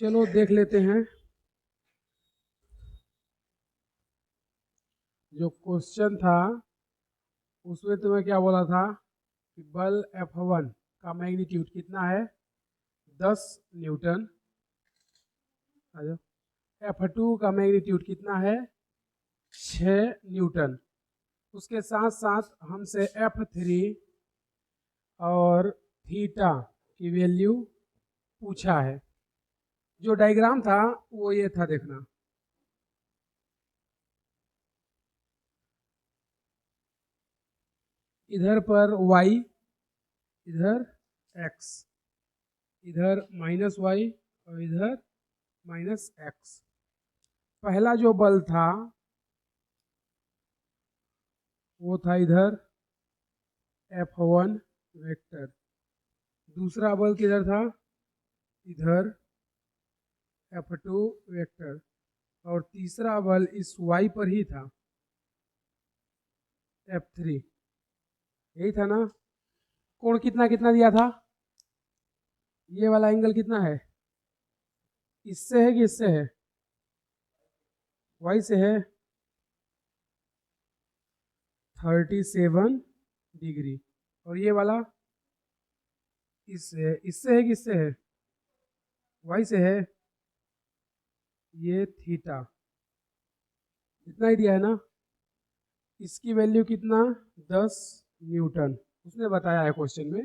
चलो देख लेते हैं। जो क्वेश्चन था उसमें तुम्हें क्या बोला था कि बल F1 का मैग्नीट्यूड कितना है, 10 न्यूटन। F2 का मैग्नीट्यूड कितना है, 6 न्यूटन। उसके साथ साथ हमसे F3 और थीटा की वैल्यू पूछा है। जो डायग्राम था वो ये था, देखना। इधर पर y, इधर x, इधर -y और इधर -x। पहला जो बल था वो था इधर F1 वेक्टर। दूसरा बल किधर था, इधर F2 वेक्टर। और तीसरा बल इस y पर ही था, F3। यही था ना। कोण कितना कितना दिया था, ये वाला एंगल कितना है, इससे है कि इससे है, y से है, 37 डिग्री। और ये वाला इससे है कि इससे है, y से है, ये थीटा। इतना ही दिया है ना। इसकी वैल्यू कितना, 10 न्यूटन उसने बताया है क्वेश्चन में।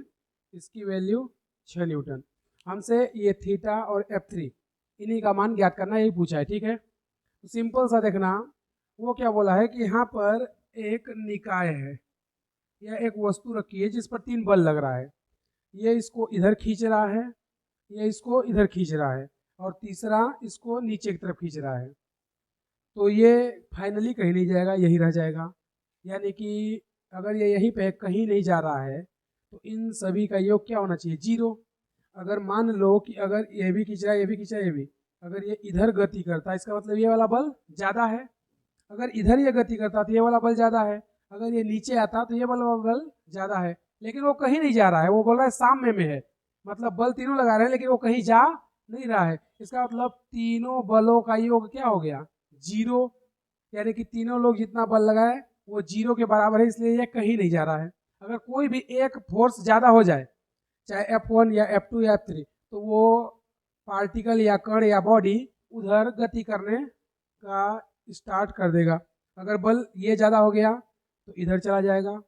इसकी वैल्यू 6 न्यूटन। हमसे ये थीटा और F3 इन्हीं का मान ज्ञात करना, यही पूछा है। ठीक है, तो सिंपल सा देखना। वो क्या बोला है कि यहाँ पर एक निकाय है या एक वस्तु रखी है जिस पर 3 बल लग रहा है। ये इसको इधर खींच रहा है, ये इसको इधर खींच रहा है, और तीसरा इसको नीचे की तरफ खींच रहा है। तो ये फाइनली कहीं नहीं जाएगा, यही रह जाएगा। यानी कि अगर ये यहीं पे कहीं नहीं जा रहा है तो इन सभी का योग क्या होना चाहिए, 0। अगर मान लो कि अगर ये भी खींच रहा है, ये भी खींच रहा है, ये भी, अगर ये इधर गति करता है, इसका मतलब ये वाला बल ज़्यादा है। अगर इधर ये गति करता तो ये वाला बल ज़्यादा है। अगर ये नीचे आता तो ये वाला बल ज़्यादा है। लेकिन वो कहीं नहीं जा रहा है, वो बोल रहा है साम्य में है। मतलब बल तीनों लगा रहे हैं लेकिन वो कहीं जा नहीं रहा है। इसका मतलब तीनों बलों का योग क्या हो गया, 0। यानी कि तीनों लोग जितना बल लगाए वो 0 के बराबर है, इसलिए ये कहीं नहीं जा रहा है। अगर कोई भी एक फोर्स ज़्यादा हो जाए, चाहे F1 या F2 या F3, तो वो पार्टिकल या कण या बॉडी उधर गति करने का स्टार्ट कर देगा। अगर बल ये ज़्यादा हो गया तो इधर चला जाएगा,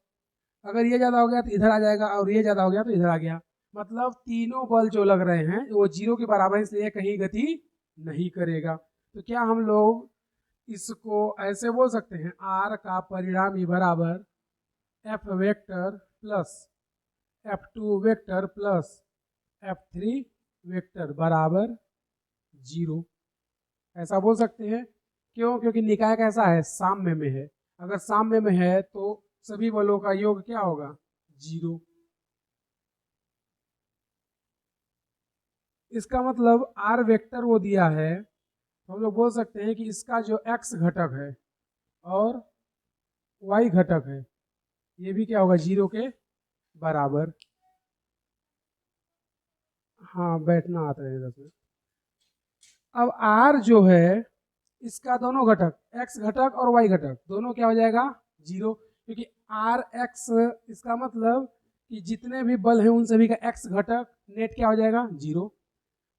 अगर ये ज़्यादा हो गया तो इधर आ जाएगा, और ये ज़्यादा हो गया तो इधर आ गया। मतलब तीनों बल जो लग रहे हैं वो 0 के बराबर है, इसलिए कहीं गति नहीं करेगा। तो क्या हम लोग इसको ऐसे बोल सकते हैं, R का परिणामी बराबर F vector plus F2 vector plus F3 vector बराबर 0। ऐसा बोल सकते हैं। क्यों? क्योंकि निकाय कैसा है, साम्य में है। अगर साम्य में है तो सभी बलों का योग क्या होगा, 0। इसका मतलब R वेक्टर वो दिया है, तो हम लोग बोल सकते हैं कि इसका जो x घटक है और y घटक है ये भी क्या होगा, 0 के बराबर। हाँ, बैठना आता है 10 में। अब R जो है इसका दोनों घटक, x घटक और y घटक दोनों क्या हो जाएगा, 0। क्योंकि आर एक्स, इसका मतलब कि जितने भी बल हैं उन सभी का x घटक नेट क्या हो जाएगा, 0।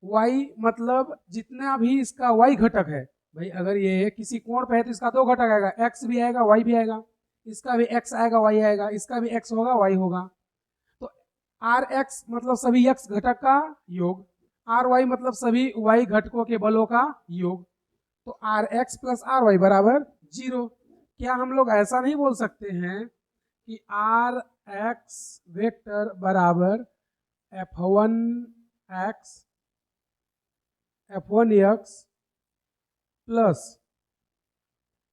y मतलब जितना भी इसका y घटक है, भाई अगर ये किसी कोण पे है तो इसका 2 घटक आएगा, x भी आएगा y भी आएगा। इसका भी x आएगा y आएगा, इसका भी x होगा y होगा। तो आर एक्स मतलब सभी x घटक का योग, आर वाई मतलब सभी y घटकों के बलों का योग। तो R x plus R y बराबर 0। क्या हम लोग ऐसा नहीं बोल सकते हैं कि आर एक्स वेक्टर बराबर F1 x F1 x plus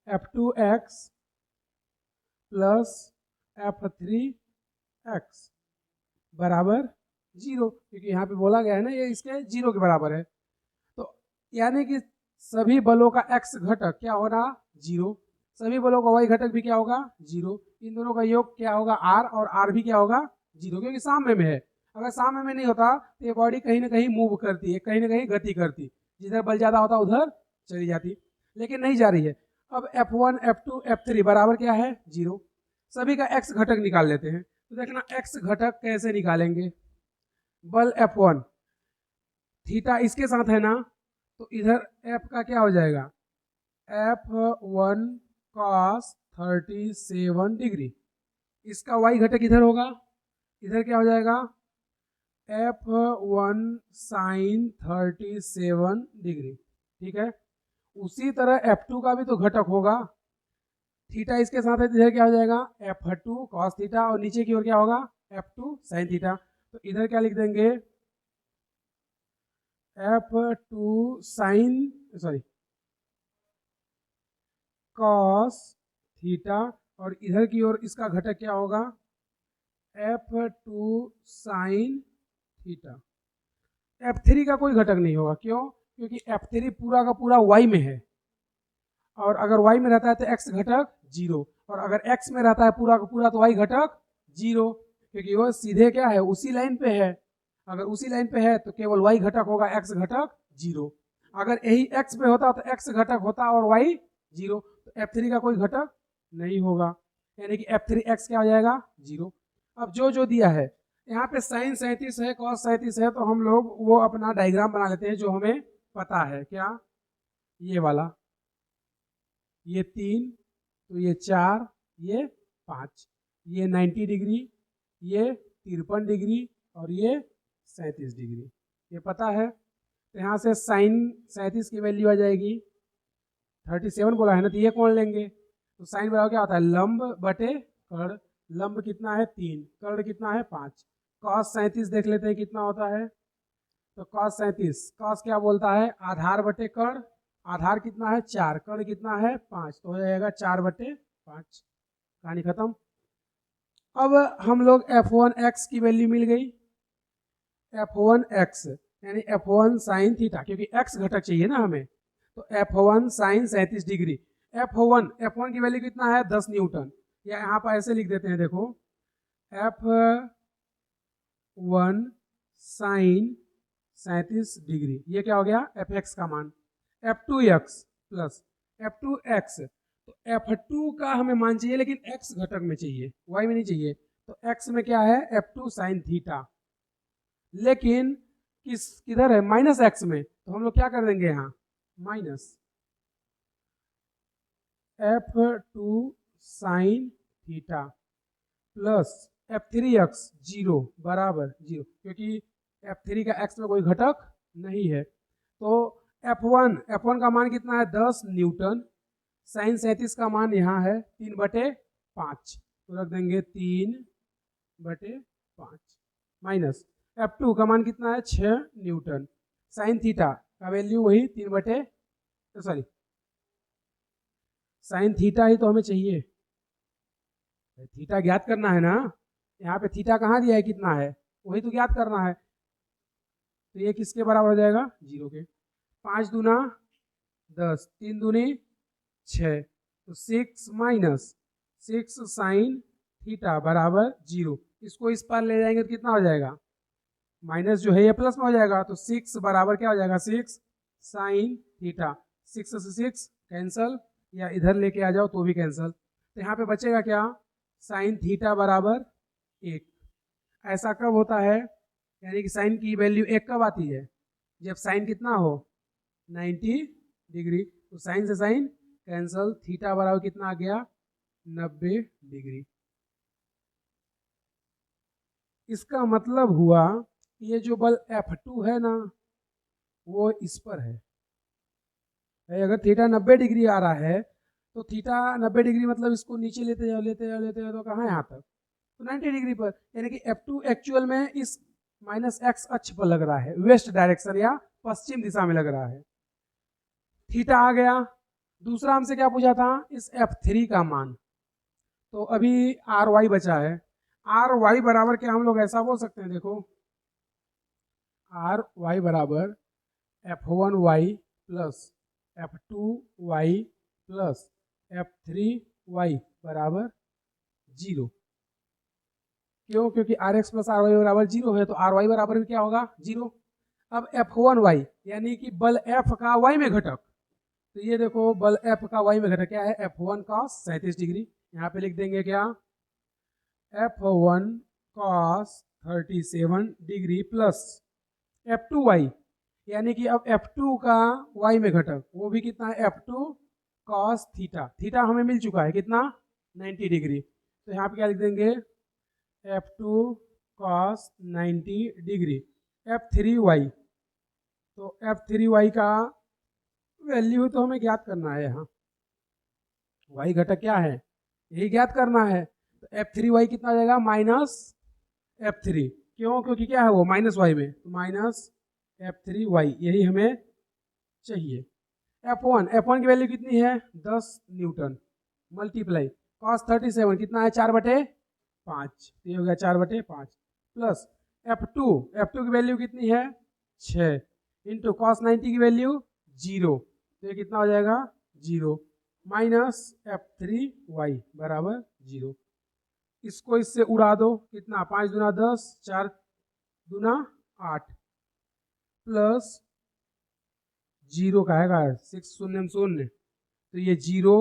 F2 x plus F3 x बराबर 0? क्योंकि यहाँ पे बोला गया है ना ये इसके 0 के बराबर है। तो यानी कि सभी बलों का x घटक क्या होगा, 0। सभी बलों का y घटक भी क्या होगा, 0। इन दोनों का योग क्या होगा, r, और r भी क्या होगा, 0, क्योंकि साम्य में है। अगर साम्य में नहीं होता तो ये बॉडी कहीं ना कहीं मूव करती है, कहीं ना कहीं गति करती। जिधर बल ज़्यादा होता उधर चली जाती, लेकिन नहीं जा रही है। अब F1 F2 F3 बराबर क्या है 0। सभी का x घटक निकाल लेते हैं। तो देखना x घटक कैसे निकालेंगे। बल F1 थीटा इसके साथ है ना, तो इधर F का क्या हो जाएगा F1 cos 37 डिग्री। इसका y घटक इधर होगा, इधर क्या हो जाएगा F1 sin 37 डिग्री। ठीक है, उसी तरह F2 का भी तो घटक होगा, थीटा इसके साथ है, इधर क्या हो जाएगा F2 cos थीटा, और नीचे की ओर क्या होगा F2 sin थीटा। तो इधर क्या लिख देंगे F2 sin cos थीटा, और इधर की ओर इसका घटक क्या होगा F2 sin थीटा। F3 का कोई घटक नहीं होगा, क्यों? क्योंकि F3 पूरा का पूरा y में है, और अगर y में रहता है तो x घटक 0, और अगर x में रहता है पूरा का पूरा तो y घटक 0, क्योंकि वो सीधे क्या है उसी लाइन पे है। अगर उसी लाइन पे है तो केवल y घटक होगा, x घटक 0। अगर यही x पे होता तो x घटक होता और y 0, तो F3 का कोई घटक नहीं होगा, यानी कि F3x क्या हो जाएगा 0। अब जो दिया है यहाँ पे साइन 37 है, कॉस 37 है, तो हम लोग वो अपना डायग्राम बना लेते हैं जो हमें पता है। क्या? ये वाला, ये 3, तो ये 4, ये 5, ये 90 डिग्री, ये 53 डिग्री, और ये 37 डिग्री, ये पता है। तो यहाँ से साइन 37 की वैल्यू आ जाएगी 37 बोला है ना, तो ये कौन लेंगे, तो साइन बराबर क्या होता है लंब बटे कर्ण। लंब कितना है 3, कर्ण कितना है 5। कॉस 37 देख लेते हैं कितना होता है, तो कॉस 37, कॉस क्या बोलता है आधार बटे कर्ण, आधार कितना है 4, कर्ण कितना है 5, तो हो जाएगा 4 बटे 5। कहानी खत्म। अब हम लोग F1x की वैल्यू मिल गई, F1x यानी F1 साइन थीटा, क्योंकि x घटक चाहिए ना हमें, तो F1 साइन 37 डिग्री। F1 की वैल्यू कितना है 10 न्यूटन, या यहाँ पर ऐसे लिख देते हैं, देखो F1 साइन 37 डिग्री, ये क्या हो गया Fx का मान। F2x प्लस F2x, तो F2 का हमें मान चाहिए लेकिन x घटक में चाहिए, y में नहीं चाहिए, तो x में क्या है F2 साइन थीटा, लेकिन किधर है माइनस x में, तो हम लोग क्या कर देंगे यहाँ minus F2 sine theta plus F3x 0 बराबर 0, क्योंकि F3 का x में कोई घटक नहीं है। तो F1 का मान कितना है 10 न्यूटन, साइन 37 का मान यहाँ है 3/5, तो रख देंगे 3/5 माइनस F2 का मान कितना है 6 न्यूटन, साइन थीटा का वैल्यू वही साइन थीटा ही तो हमें चाहिए, थीटा ज्ञात करना है ना। यहाँ पे थीटा कहाँ दिया है कितना है, वही तो ज्ञात करना है। तो ये किसके बराबर हो जाएगा 0 के। 5 दूना 10, 3 दूनी 6, तो 6 माइनस 6 साइन थीटा बराबर 0। इसको इस पार ले जाएंगे तो कितना हो जाएगा, माइनस जो है ये प्लस में हो जाएगा, तो 6 बराबर क्या हो जाएगा 6 साइन थीटा। 6 से 6 कैंसल, या इधर लेके आ जाओ तो भी कैंसल, तो यहाँ पे बचेगा क्या साइन थीटा बराबर 1। ऐसा कब होता है, यानी कि साइन की वैल्यू 1 कब आती है, जब साइन कितना हो 90 डिग्री, तो साइन से साइन कैंसल, थीटा बराबर कितना आ गया 90 डिग्री। इसका मतलब हुआ ये जो बल F2 है ना वो इस पर है। अगर थीटा 90 डिग्री आ रहा है तो थीटा 90 डिग्री मतलब इसको नीचे लेते जाओ तो कहाँ है यहाँ तक, तो 90 डिग्री पर, यानी कि F2 एक्चुअल में इस माइनस x अक्ष पर लग रहा है, वेस्ट डायरेक्शन या पश्चिम दिशा में लग रहा है। थीटा आ गया। दूसरा हमसे क्या पूछा था इस F3 का मान, तो अभी RY बचा है। RY बराबर क्या हम लोग ऐसा बोल सकते हैं, देखो RY बराबर F1y plus F2y plus F3y बराबर 0। क्यों? क्योंकि Rx प्लस RY बराबर 0 है, तो RY बराबर भी क्या होगा 0। अब F1y यानी कि बल F का y में घटक, तो ये देखो बल F का y में घटक क्या है, F1 cos 37 डिग्री, यहाँ पे लिख देंगे क्या, F1 cos 37 degree plus F2y यानी कि अब F2 का y में घटक वो भी कितना है, F2 cos थीटा, थीटा हमें मिल चुका है कितना 90 डिग्री, तो यहाँ पे क्या लिख देंगे F2 cos 90 डिग्री। F3y, तो F3y का वैल्यू तो हमें ज्ञात करना है, यहाँ y घटक क्या है यही ज्ञात करना है, तो F3y कितना आ जाएगा माइनस F3, क्यों, क्योंकि क्या है वो माइनस y में, तो माइनस F3y यही हमें चाहिए। F1 की वैल्यू कितनी है 10 न्यूटन मल्टीप्लाई cos 37 कितना है 4/5, तो ये हो गया 4/5 प्लस F2 की वैल्यू कितनी है 6 इंटू cos 90 की वैल्यू 0, तो ये कितना हो जाएगा 0 माइनस F3y बराबर 0। इसको इससे उड़ा दो, कितना 5 दूना 10, 4 दूना 8 प्लस 0 का आएगा 6 शून्य शून्य, तो ये 0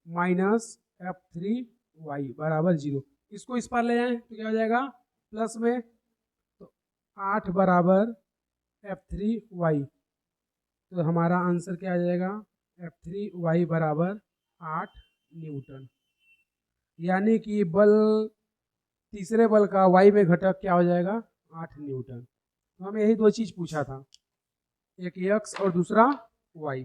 माइनस F3y बराबर 0। इसको इस पर ले जाएं तो क्या हो जाएगा प्लस में, तो 8 बराबर F3y, तो हमारा आंसर क्या आ जाएगा F3y बराबर 8 न्यूटन, यानी कि बल तीसरे बल का y में घटक क्या हो जाएगा 8 न्यूटन। तो हमें यही दो चीज पूछा था, एक x और दूसरा y।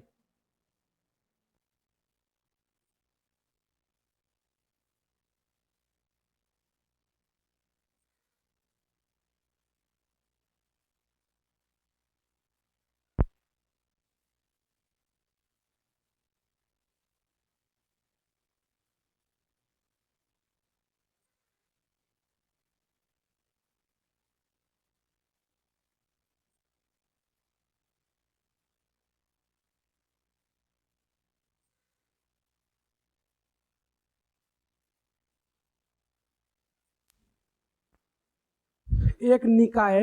एक निकाय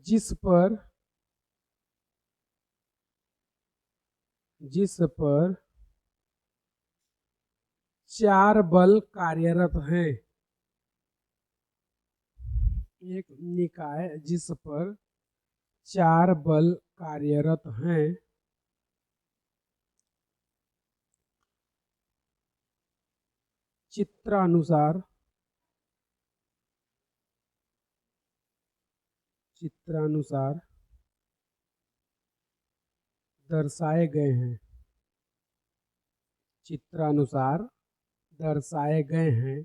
जिस पर चार बल कार्यरत हैं, एक निकाय जिस पर चार बल कार्यरत हैं, चित्रानुसार दर्शाए गए हैं, चित्रानुसार दर्शाए गए हैं,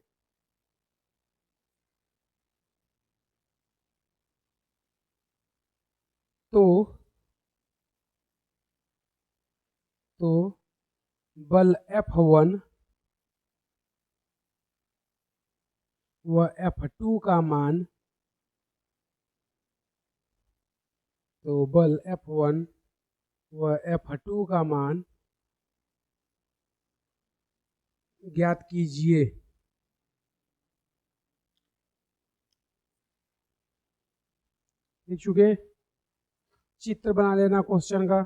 तो बल F1 व F2 का मान, तो बल F1 व F2 का मान ज्ञात कीजिए। लिख चुके, चित्र बना लेना क्वेश्चन का।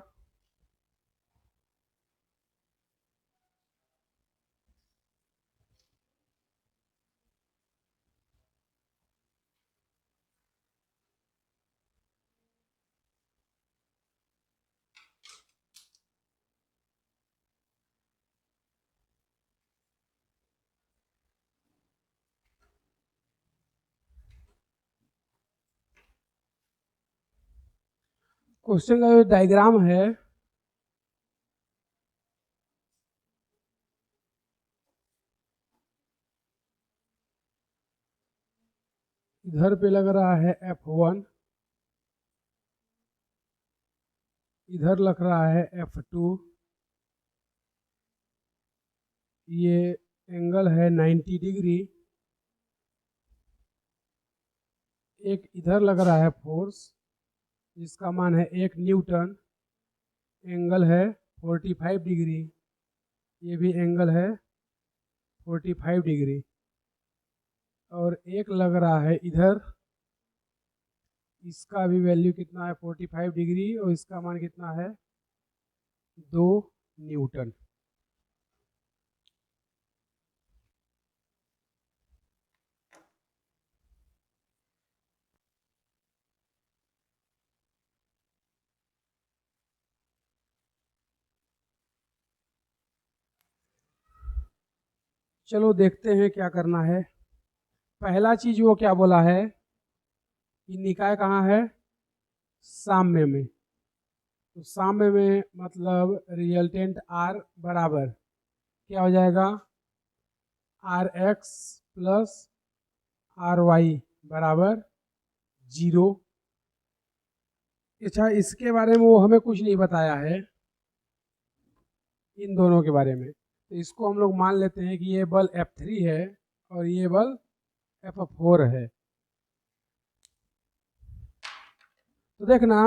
क्वेश्चन का जो डायग्राम है इधर पे लग रहा है F1, इधर लग रहा है F2, ये एंगल है 90 डिग्री, एक इधर लग रहा है फोर्स जिसका मान है 1 न्यूटन, एंगल है 45 डिग्री, ये भी एंगल है 45 डिग्री, और एक लग रहा है इधर, इसका भी वैल्यू कितना है 45 डिग्री, और इसका मान कितना है 2 न्यूटन। चलो देखते हैं क्या करना है। पहला चीज वो क्या बोला है कि निकाय कहाँ है, साम्य में। तो साम्य में मतलब रिजल्टेंट आर बराबर क्या हो जाएगा, R x plus R y बराबर 0। अच्छा, इसके बारे में वो हमें कुछ नहीं बताया है, इन दोनों के बारे में। तो इसको हम लोग मान लेते हैं कि ये बल F3 है और ये बल F4 है। तो देखना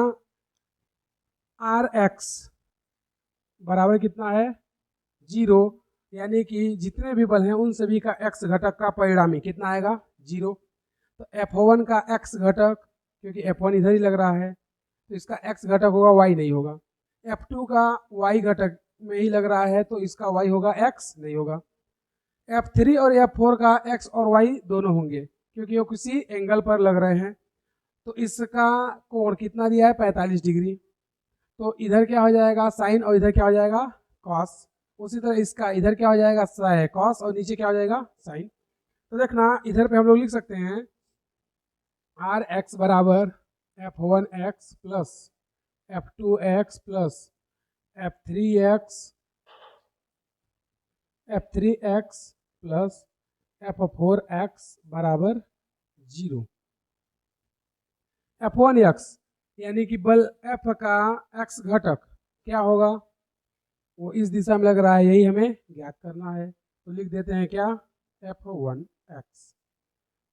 आर एक्स बराबर कितना है 0, यानी कि जितने भी बल हैं उन सभी का x घटक का परिणामी कितना आएगा 0। तो F1 का x घटक, क्योंकि F1 इधर ही लग रहा है तो इसका x घटक होगा, y नहीं होगा। F2 का y घटक में ही लग रहा है तो इसका y होगा, x नहीं होगा। F3 और F4 का x और y दोनों होंगे क्योंकि वो किसी एंगल पर लग रहे हैं। तो इसका कोण कितना दिया है 45 डिग्री, तो इधर क्या हो जाएगा साइन और इधर क्या हो जाएगा कॉस। उसी तरह इसका इधर क्या हो जाएगा कॉस और नीचे क्या हो जाएगा साइन। तो देखना इधर पे हम लोग लिख सकते हैं आर एक्स बराबर F1x plus F2x plus F3x plus F4x बराबर 0। F1x यानी कि बल F का x घटक क्या होगा, वो इस दिशा में लग रहा है, यही हमें ज्ञात करना है। तो लिख देते हैं क्या F1x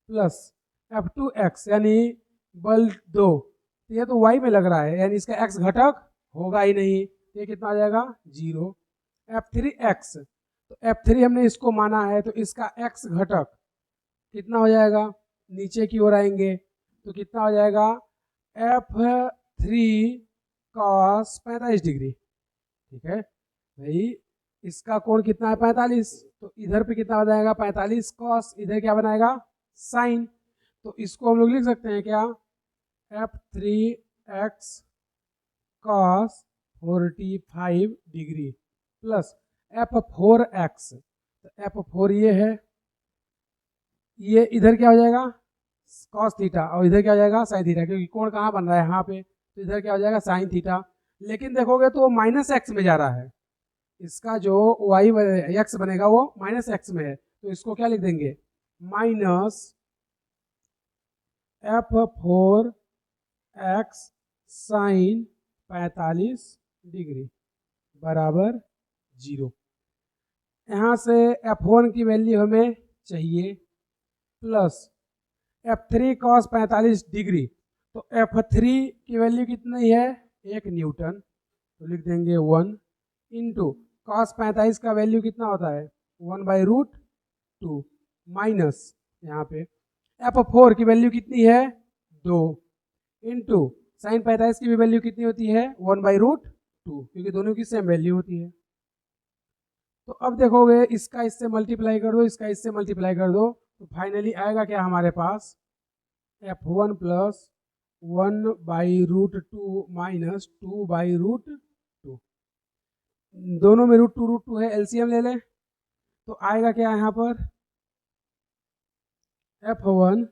प्लस F2x यानी बल 2, ये तो y में लग रहा है यानी इसका x घटक होगा ही नहीं, तो ये कितना आ जाएगा 0। F3x, तो F3 हमने इसको माना है तो इसका x घटक कितना हो जाएगा, नीचे की ओर आएंगे तो कितना हो जाएगा F3 cos 45 डिग्री। ठीक है भाई, इसका कोण कितना है 45, तो इधर पे कितना हो जाएगा 45 cos, इधर क्या बनाएगा साइन। तो इसको हम लोग लिख सकते हैं क्या F3x cos 45 degree plus F4x, तो F4 ये है, ये इधर क्या हो जाएगा cos थीटा और इधर क्या हो जाएगा sin थीटा, क्योंकि कोण कहाँ बन रहा है यहाँ पे, तो इधर क्या हो जाएगा sin थीटा। लेकिन देखोगे तो माइनस एक्स में जा रहा है, इसका जो y x बनेगा वो माइनस एक्स में है, तो इसको क्या लिख देंगे माइनस F4x sin 45 डिग्री बराबर 0। यहाँ से F1 की वैल्यू हमें चाहिए प्लस F3 cos 45 डिग्री, तो F3 की वैल्यू कितनी है 1 न्यूटन, तो लिख देंगे 1 इंटू cos 45 का वैल्यू कितना होता है 1/√2 माइनस यहाँ पे F4 की वैल्यू कितनी है 2 इंटू साइन 45 की भी वैल्यू कितनी होती है 1/√2, क्योंकि दोनों की सेम वैल्यू होती है। तो अब देखोगे इसका इससे मल्टीप्लाई कर दो, इसका इससे मल्टीप्लाई कर दो, तो फाइनली आएगा क्या हमारे पास F1 प्लस 1/√2 माइनस 2/√2, दोनों में √2 है, एलसीएम ले लें तो आएगा क्या यहाँ पर F1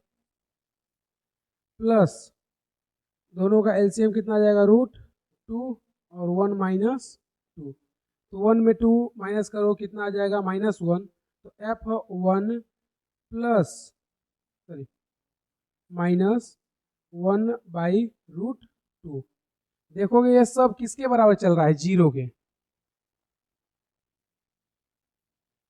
प्लस दोनों का एलसीएम कितना आ जाएगा √2 और 1 माइनस 2, तो 1 में 2 माइनस करो कितना आ जाएगा -1, तो F1 प्लस सॉरी माइनस 1/√2। देखोगे ये सब किसके बराबर चल रहा है 0 के,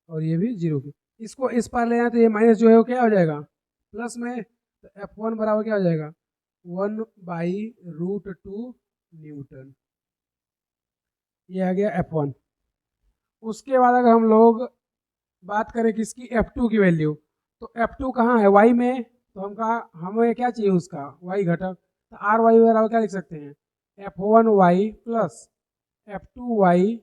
और ये भी 0 के। इसको इस पार ले आए तो ये माइनस जो है वो क्या हो जाएगा प्लस में, तो F1 बराबर क्या हो जाएगा 1/√2 न्यूटन, ये आ गया F1। उसके बाद अगर हम लोग बात करें किसकी, F2 की वैल्यू, तो F2 कहाँ है, y में, तो हमें क्या चाहिए उसका y घटक, तो आर वाई बराबर क्या लिख सकते हैं, F1y plus F2y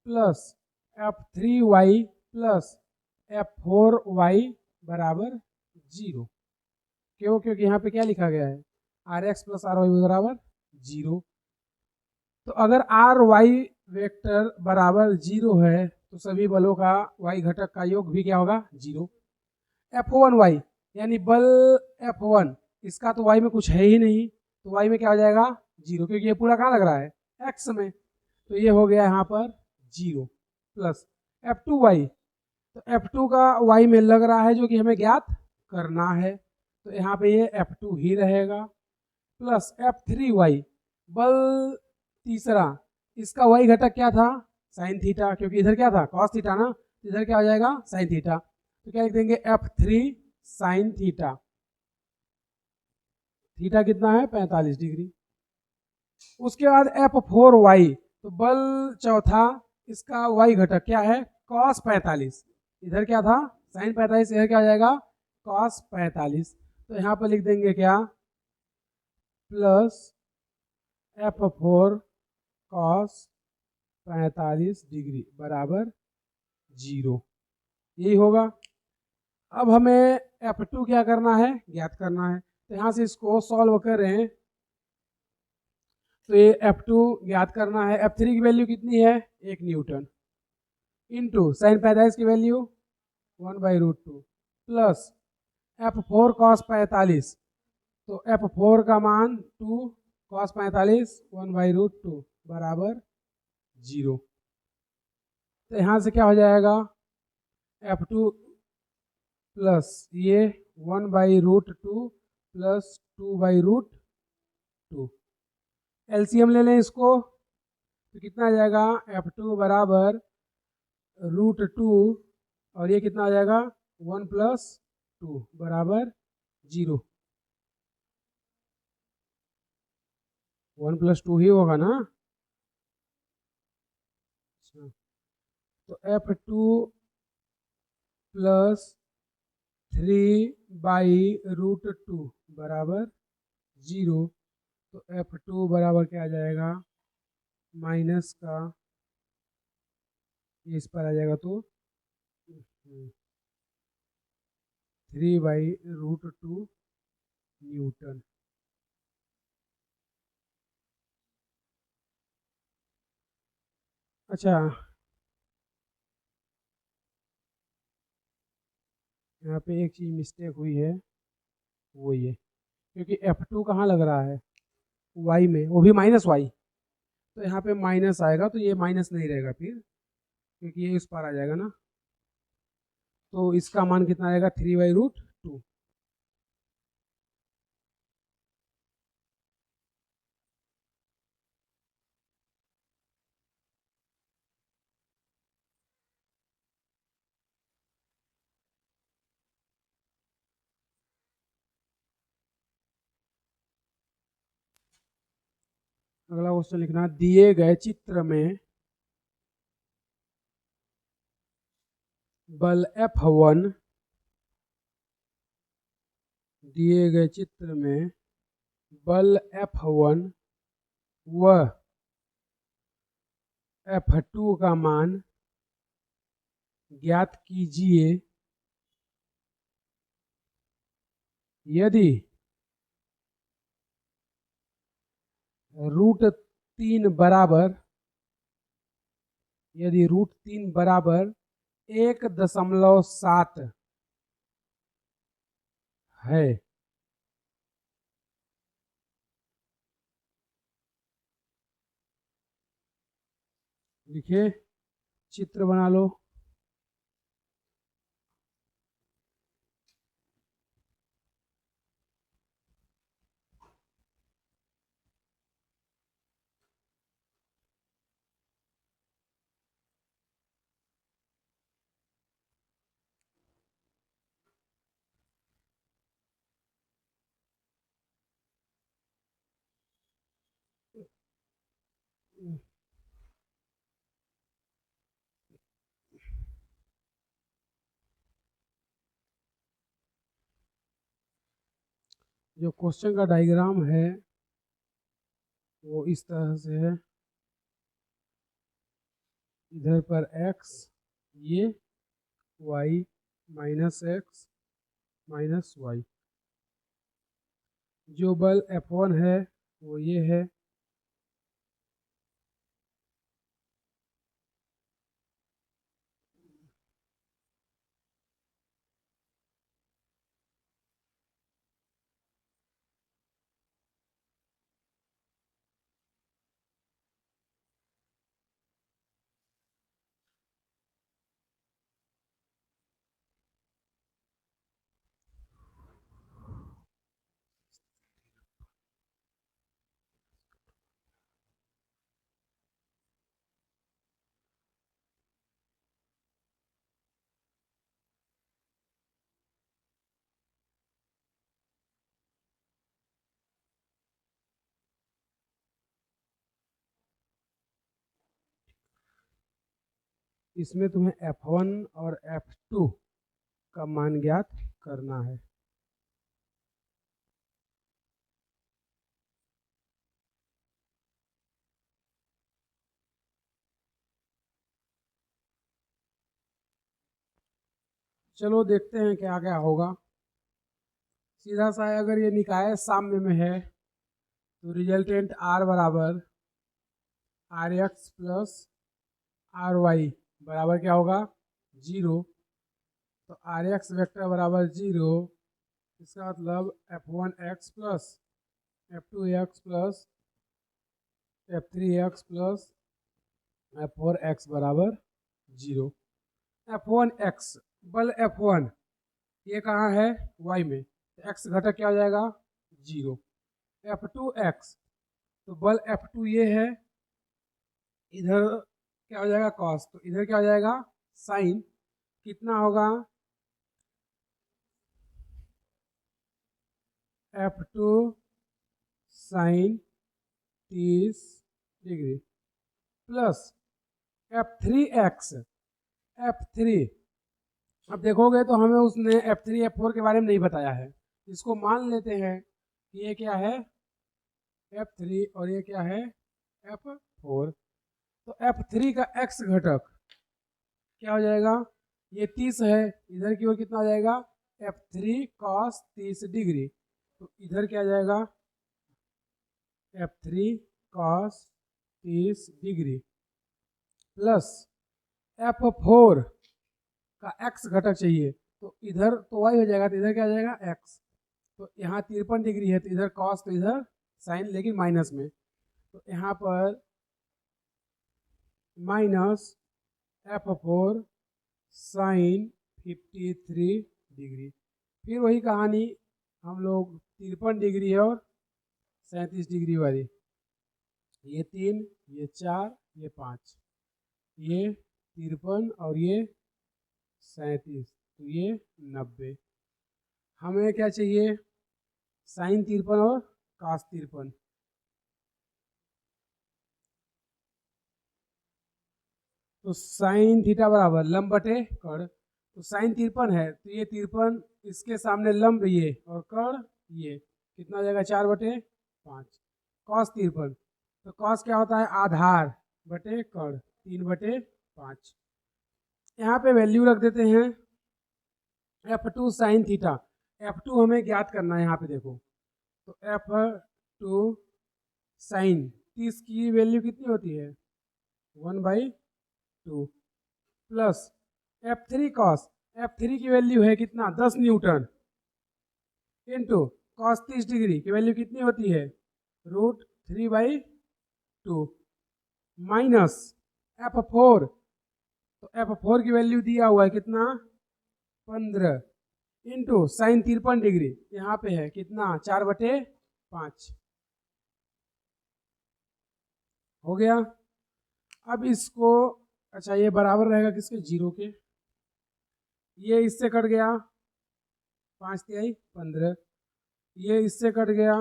plus F3y plus F4y बराबर 0। क्यों, क्योंकि यहाँ पे क्या लिखा गया है, R x plus R y बराबर 0। तो अगर आर वाई वेक्टर बराबर 0 है तो सभी बलों का y घटक का योग भी क्या होगा, 0। F1y यानी बल F1, इसका तो y में कुछ है ही नहीं, तो y में क्या हो जाएगा, 0, क्योंकि ये पूरा कहाँ लग रहा है, x में, तो ये हो गया यहाँ पर 0 प्लस F2y, तो F2 का y में लग रहा है जो कि हमें ज्ञात करना है, तो यहाँ पे ये F2 ही रहेगा प्लस F3y, बल तीसरा, इसका y घटक क्या था, साइन थीटा, क्योंकि इधर क्या था, कॉस थीटा ना, तो इधर क्या हो जाएगा, साइन थीटा, तो क्या लिख देंगे F3 साइन थीटा, थीटा कितना है 45 डिग्री। उसके बाद F4y, तो बल चौथा, इसका y घटक क्या है, कॉस 45, इधर क्या था साइन 45, इधर क्या आ जाएगा कॉस 45, तो यहाँ पर लिख देंगे क्या, प्लस F4 कॉस 45 डिग्री बराबर 0, यही होगा। अब हमें F2 क्या करना है, ज्ञात करना है, तो यहाँ से इसको सॉल्व करें, तो ये F2 ज्ञात करना है, F3 की वैल्यू कितनी है, 1 न्यूटन, इंटू साइन 45 की वैल्यू 1/√2 प्लस F4 कॉस 45, तो F4 का मान 2 कॉस 45 1/√2 बराबर 0। तो यहाँ से क्या हो जाएगा, F2 प्लस ये 1/√2 प्लस 2/√2, एलसीएम ले लें इसको, तो कितना आ जाएगा, F2 बराबर √2 और ये कितना आ जाएगा 1 + 2 बराबर 0, 1 + 2 ही होगा ना। अच्छा, तो F2 प्लस 3/√2 बराबर 0, तो F2 बराबर क्या आ जाएगा, माइनस का ये इस पर आ जाएगा, तो 3/√2 न्यूटन। अच्छा, यहाँ पे एक चीज़ मिस्टेक हुई है, वो ये, क्योंकि F2 कहाँ लग रहा है, y में, वो भी -y, तो यहाँ पे माइनस आएगा, तो ये माइनस नहीं रहेगा फिर, क्योंकि ये इस पार आ जाएगा ना, तो इसका मान कितना आएगा, 3/√2। अगला क्वेश्चन लिखना, दिए गए चित्र में बल F1, दिए गए चित्र में बल F1 व F2 का मान ज्ञात कीजिए यदि √3 बराबर, यदि √3 बराबर 1.7 है। लिखिए, चित्र बना लो। जो क्वेश्चन का डायग्राम है वो इस तरह से है, इधर पर x, ये y minus x minus y. जो बल F1 है वो ये है, इसमें तुम्हें F1 और F2 का मान ज्ञात करना है। चलो देखते हैं क्या क्या होगा। सीधा सा है, अगर ये निकाय साम्य में है तो रिजल्टेंट R बराबर R x plus R y बराबर क्या होगा, 0। तो आर एक्स वेक्टर बराबर 0, इसका मतलब F1x plus F2x plus F3x plus F4x बराबर 0। F1x बल F1 ये कहाँ है, y में, तो x घटक क्या हो जाएगा, 0। F2x तो बल F2 ये है, इधर क्या हो जाएगा cos, तो इधर क्या हो जाएगा साइन, कितना होगा F2 sign 30 degree plus F3x F3। अब देखोगे तो हमें उसने F3 F4 के बारे में नहीं बताया है, इसको मान लेते हैं कि ये क्या है F3 और ये क्या है F4। तो F3 का x घटक क्या हो जाएगा, ये 30 है, इधर की ओर कितना आ जाएगा F3 cos 30 डिग्री, तो इधर क्या आ जाएगा F3 cos 30 degree plus F4 का x घटक चाहिए, तो इधर तो y हो जाएगा, तो इधर क्या आ जाएगा x। तो यहाँ 53 डिग्री है, तो इधर cos तो इधर साइन, लेकिन माइनस में, तो यहाँ पर माइनस F4 साइन 53 डिग्री। फिर वही कहानी, हम लोग 53 डिग्री और 37 डिग्री वाली, ये 3 ये 4 ये 5, ये 53 और ये 37, तो ये 90। हमें क्या चाहिए, साइन 53 और कास 53। तो साइन थीटा बराबर लंब बटे कर्ण, तो साइन 53 है तो ये 53, इसके सामने लंब ये और कर्ण ये, कितना हो जाएगा 4/5। कॉस 53 तो कॉस क्या होता है, आधार बटे कर्ण, 3/5। यहाँ पे वैल्यू रख देते हैं F2 साइन थीटा। F2 हमें ज्ञात करना है, यहाँ पे देखो तो F2 साइन 30 की वैल्यू कितनी होती है 1/2 प्लस F3 कॉस, F3 की वैल्यू है कितना 10 न्यूटन इंटू कॉस 30 डिग्री की वैल्यू कितनी होती है √3/2 माइनस F4, तो F4 की वैल्यू दिया हुआ है कितना 15 इंटू साइन 53 डिग्री, यहाँ पे है कितना 4/5 हो गया। अब इसको, अच्छा ये बराबर रहेगा किसके, 0 के, ये इससे कट गया 5×3 15, ये इससे कट गया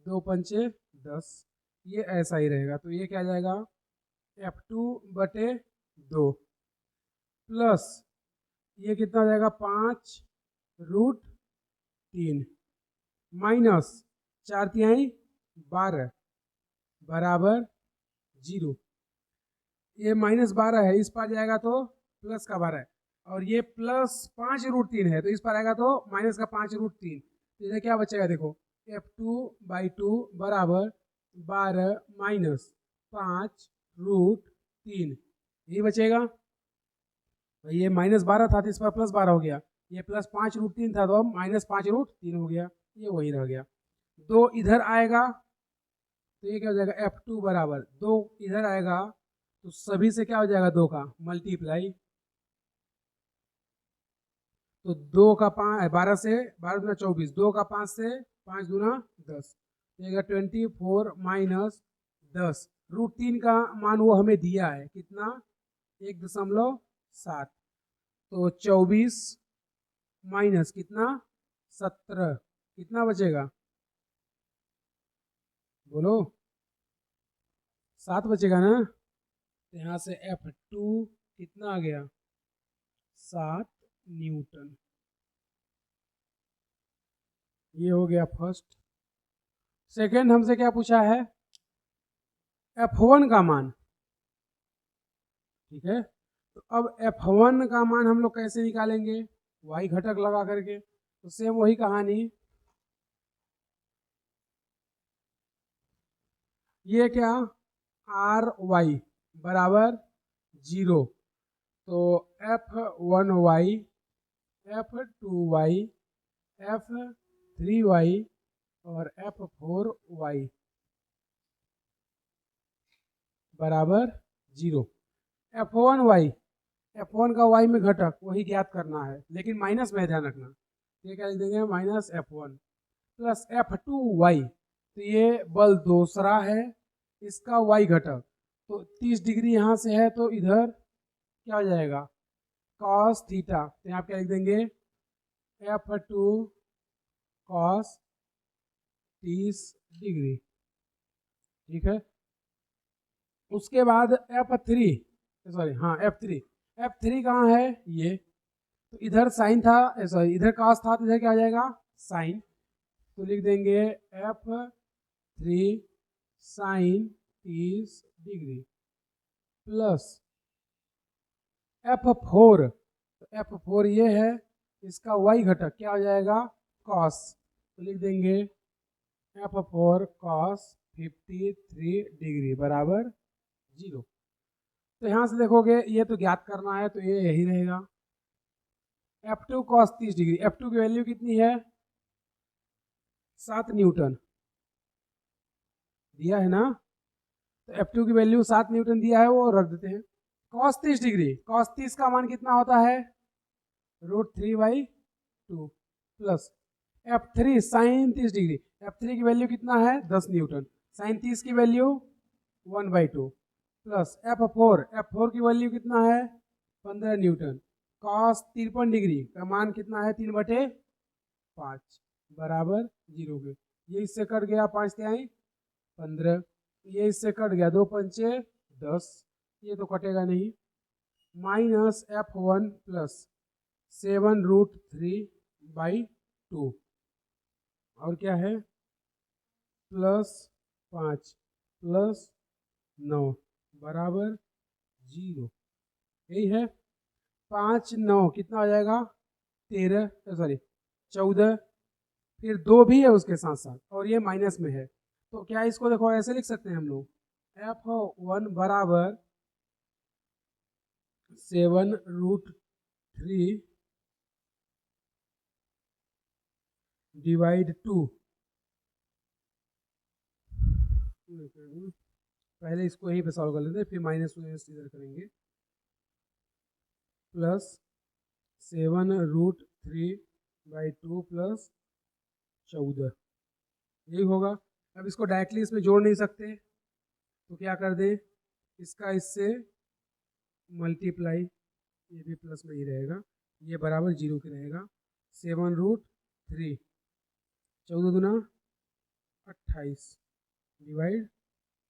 2×5 10, ये ऐसा ही रहेगा, तो ये क्या आ जाएगा F2/2 प्लस ये कितना हो जाएगा 5√3 माइनस 4 × 12 बराबर 0। ये -12 है, इस पर जाएगा तो प्लस का 12 है, और ये +5√3 है, तो इस पर आएगा तो -5√3। तो इधर क्या बचेगा देखो, f2/2 बराबर 12 माइनस 5√3, यही बचेगा। तो ये -12 था तो इस पर +12 हो गया, ये +5√3 था तो -5√3 हो गया, ये वही रह गया। 2 इधर आएगा तो ये क्या हो जाएगा, f2 बराबर 2 इधर आएगा तो सभी से क्या हो जाएगा, 2 का मल्टीप्लाई। तो 2 का 5 12 से 12 दूना 24, 2 का 5 से 5 दूना 10, तो 24 माइनस 10 √3 का मान वो हमें दिया है कितना, 1.7। तो 24 माइनस कितना, 17, कितना बचेगा बोलो, 7 बचेगा ना। तो यहाँ से F2 कितना आ गया, 7 न्यूटन। ये हो गया फर्स्ट। सेकंड हमसे क्या पूछा है, F1 का मान, ठीक है। तो अब F1 का मान हम लोग कैसे निकालेंगे, y घटक लगा करके। तो सेम वही कहानी, ये क्या, RY बराबर 0, तो F1y F2y F3y और F4y बराबर 0। F1 का y में घटक वही ज्ञात करना है, लेकिन माइनस में ध्यान रखना। ये क्या लिख देंगे, -F1 प्लस F2y, तो ये बल दूसरा है, इसका y घटक, तो 30 डिग्री यहाँ से है तो इधर क्या हो जाएगा, cos थीटा, तो यहाँ क्या लिख देंगे, F2 cos 30 डिग्री, ठीक है। उसके बाद F3, सॉरी हाँ F3 कहाँ है, ये तो इधर साइन था, सॉरी इधर cos था, तो इधर क्या आ जाएगा, साइन, तो लिख देंगे F3 sign 30 degree plus F4, तो F4 ये है, इसका y घटक क्या हो जाएगा, cos, तो लिख देंगे F4 cos 53 डिग्री बराबर 0। तो यहाँ से देखोगे ये तो ज्ञात करना है, तो ये यही रहेगा। F2 cos 30 डिग्री, F2 की वैल्यू कितनी है, 7 न्यूटन दिया है ना, तो F2 की वैल्यू 7 न्यूटन दिया है, वो रख देते हैं। cos 30 डिग्री, cos 30 का मान कितना होता है, √3/2 plus F3 sign 30 degree, F3 की वैल्यू कितना है, 10 न्यूटन, साइन 30 की वैल्यू 1/2 प्लस F4 की वैल्यू कितना है, 15 न्यूटन, cos 53 डिग्री का मान कितना है, 3/5 बराबर 0 के। ये इससे कट गया, 5 तिहाई 15, ये इससे कट गया, 2 पंचे 10, ये तो कटेगा नहीं, माइनस F1 प्लस 7√3/2, और क्या है, +5 प्लस 9 बराबर 0, यही है। 5 9 कितना हो जाएगा, 13, सॉरी 14, फिर 2 भी है उसके साथ साथ, और ये माइनस में है, तो क्या इसको देखो ऐसे लिख सकते हैं हम लोग, F1 बराबर 7√3 डिवाइड 2, पहले इसको यहीं पे सॉल्व कर लेते हैं, फिर माइनस इधर करेंगे, प्लस 7√3/2 प्लस 14, यही होगा। अब इसको डायरेक्टली इसमें जोड़ नहीं सकते, तो क्या कर दें, इसका इससे मल्टीप्लाई, ये भी प्लस में ही रहेगा, ये बराबर 0 के रहेगा, 7√3 14 दूना 28 डिवाइड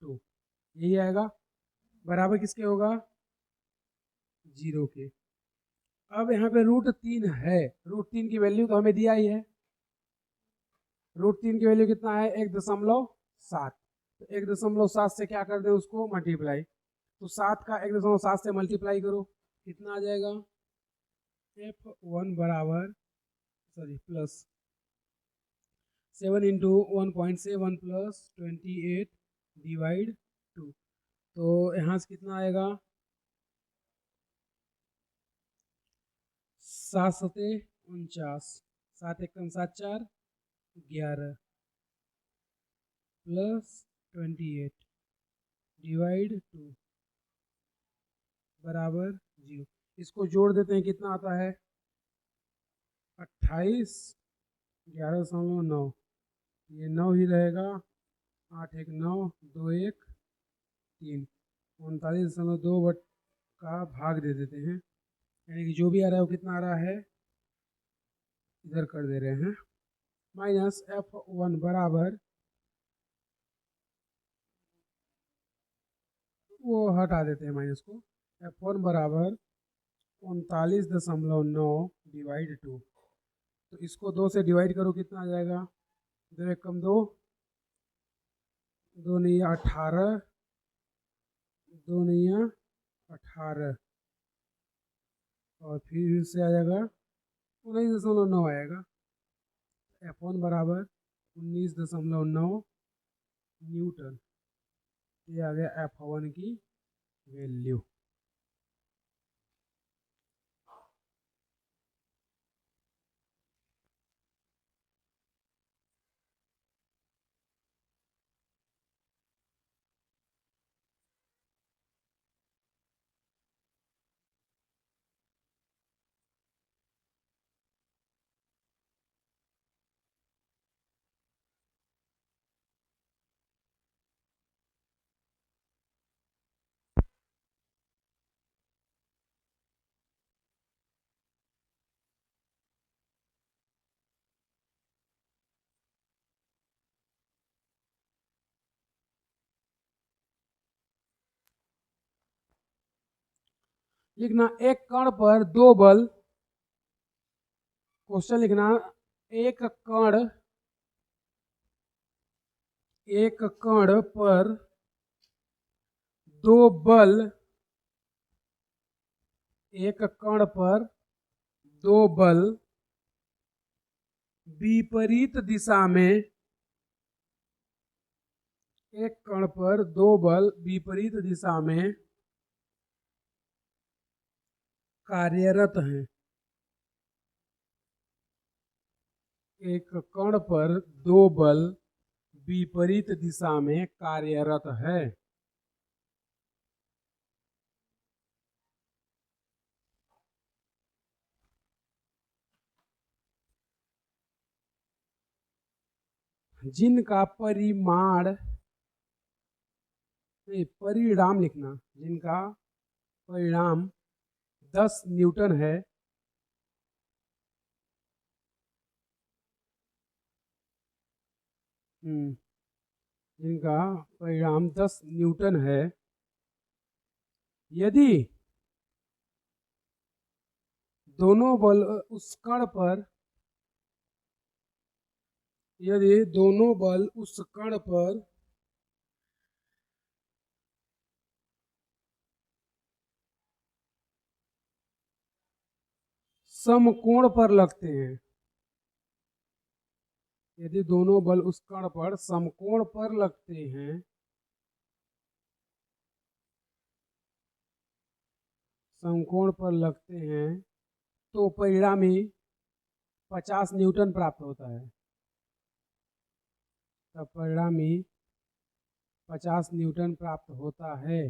2, यही आएगा, बराबर किसके होगा, 0 के। अब यहाँ पे √3 है, √3 की वैल्यू तो हमें दिया ही है, √3 की वैल्यू कितना है 1.7। तो 1.7 से क्या कर दें उसको मल्टीप्लाई, तो 7 का 1.7 से मल्टीप्लाई करो, कितना आ जाएगा F1 बराबर प्लस 7 इंटू 1.7 प्लस 28 डिवाइड 2। तो यहाँ से कितना आएगा 7 सते 49, 7 एकम 7 4 11 प्लस 28 डिवाइड 2 बराबर 0। इसको जोड़ देते हैं, कितना आता है 28 11.9, ये 9 ही रहेगा, 8 1 9 2 1 3, 39.2 बट का भाग दे देते हैं, यानी कि जो भी आ रहा है वो कितना आ रहा है इधर कर दे रहे हैं, माइनस F1 बराबर, वो हटा देते हैं माइनस को, F1 बराबर 39.9 डिवाइड 2। तो इसको 2 से डिवाइड करो, कितना आ जाएगा 2 एक कम 2, 2 नहीं 18, 2 नहीं 18, और फिर से आ जाएगा 19.9 आएगा। F1 बराबर 19.9 न्यूटन, ये आ गया F1 की वैल्यू। लिखना एक कण पर दो बल, क्वेश्चन लिखना एक कण पर दो बल, एक कण पर दो बल विपरीत दिशा में, एक कण पर दो बल विपरीत दिशा में कार्यरत हैं। एक कण पर दो बल विपरीत दिशा में कार्यरत है। जिनका परिणाम लिखना, जिनका परिणाम 10 न्यूटन है, जिनका परिणाम 10 न्यूटन है, यदि दोनों बल उस कण पर, यदि दोनों बल उस कण पर समकोण पर लगते हैं, यदि दोनों बल उस कण पर समकोण पर लगते हैं, समकोण पर लगते हैं, तो परिणामी 50 न्यूटन प्राप्त होता है। तब परिणामी 50 न्यूटन प्राप्त होता है।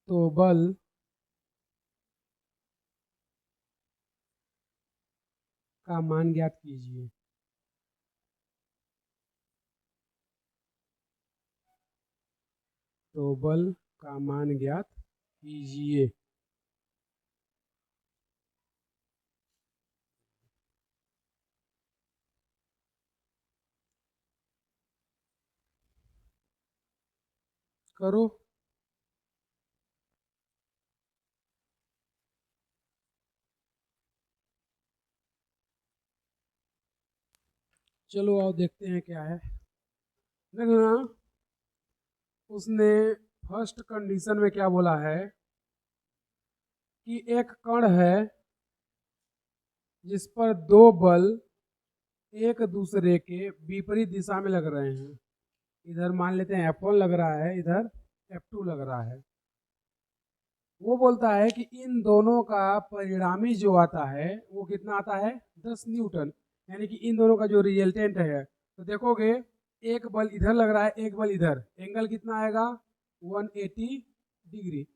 तो बल का मान ज्ञात कीजिए। तो बल का मान ज्ञात कीजिए। करो। चलो आओ देखते हैं क्या है। देखना, उसने फर्स्ट कंडीशन में क्या बोला है कि एक कण है जिस पर दो बल एक दूसरे के विपरीत दिशा में लग रहे हैं। इधर मान लेते हैं F1 लग रहा है, इधर F2 लग रहा है। वो बोलता है कि इन दोनों का परिणामी जो आता है वो कितना आता है, 10 न्यूटन। यानी कि इन दोनों का जो रिजल्टेंट है, तो देखोगे एक बल इधर लग रहा है, एक बल इधर, एंगल कितना आएगा, 180 डिग्री।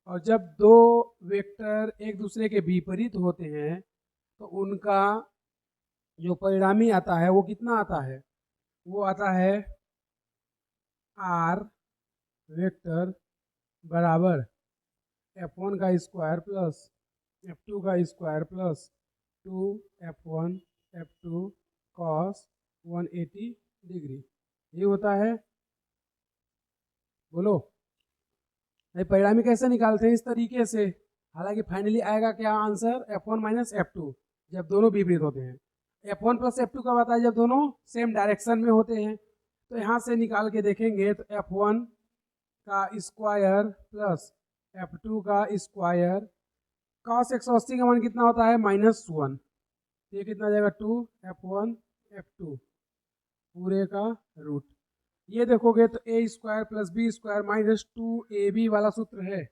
और जब दो वेक्टर एक दूसरे के विपरीत होते हैं तो उनका जो परिणामी आता है वो कितना आता है, वो आता है आर वेक्टर बराबर F1 का स्क्वायर प्लस F2 का square plus 2F1 F2 cos 180 degree. ये होता है। बोलो भाई परिणामी कैसे निकालते हैं, इस तरीके से। हालांकि फाइनली आएगा क्या आंसर, F1 माइनस F2 जब दोनों विपरीत होते हैं। F1 प्लस F2 कब आता है, जब दोनों सेम डायरेक्शन में होते हैं। तो यहाँ से निकाल के देखेंगे तो F1 का स्क्वायर प्लस F2 का स्क्वायर, cos 180 का मान कितना होता है, -1। ये कितना जाएगा, 2F1 F2 पूरे का रूट। ये देखोगे तो A square plus B square minus 2AB वाला सूत्र है।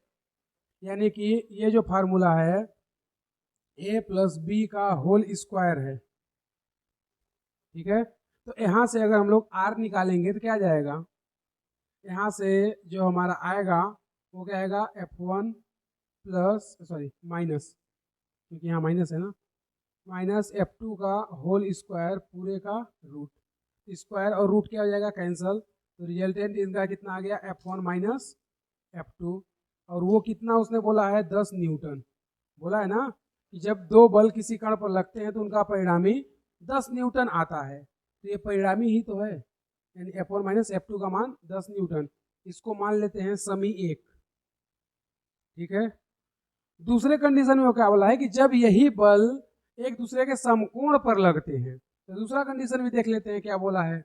यानी कि ये जो फार्मूला है ए प्लस बी का होल स्क्वायर है। ठीक है, तो यहाँ से अगर हम लोग आर निकालेंगे तो क्या जाएगा, यहाँ से जो हमारा आएगा वो क्या आएगा, F1 प्लस सॉरी माइनस, क्योंकि यहाँ माइनस है ना, माइनस F2 का होल स्क्वायर पूरे का रूट। स्क्वायर और रूट क्या हो जाएगा, कैंसल। तो रिजल्टेंट इनका कितना आ गया, F1 माइनस F2। और वो कितना उसने बोला है, 10 न्यूटन। बोला है ना कि जब दो बल किसी कण पर लगते हैं तो उनका परिणामी 10 न्यूटन आता है। तो ये परिणामी ही तो है, यानी F1 माइनस F2 का मान 10 न्यूटन। इसको मान लेते हैं समी 1। ठीक है, दूसरे कंडीशन में वो क्या बोला है कि जब यही बल एक दूसरे के समकोण पर लगते हैं। तो दूसरा कंडीशन भी देख लेते हैं क्या बोला है।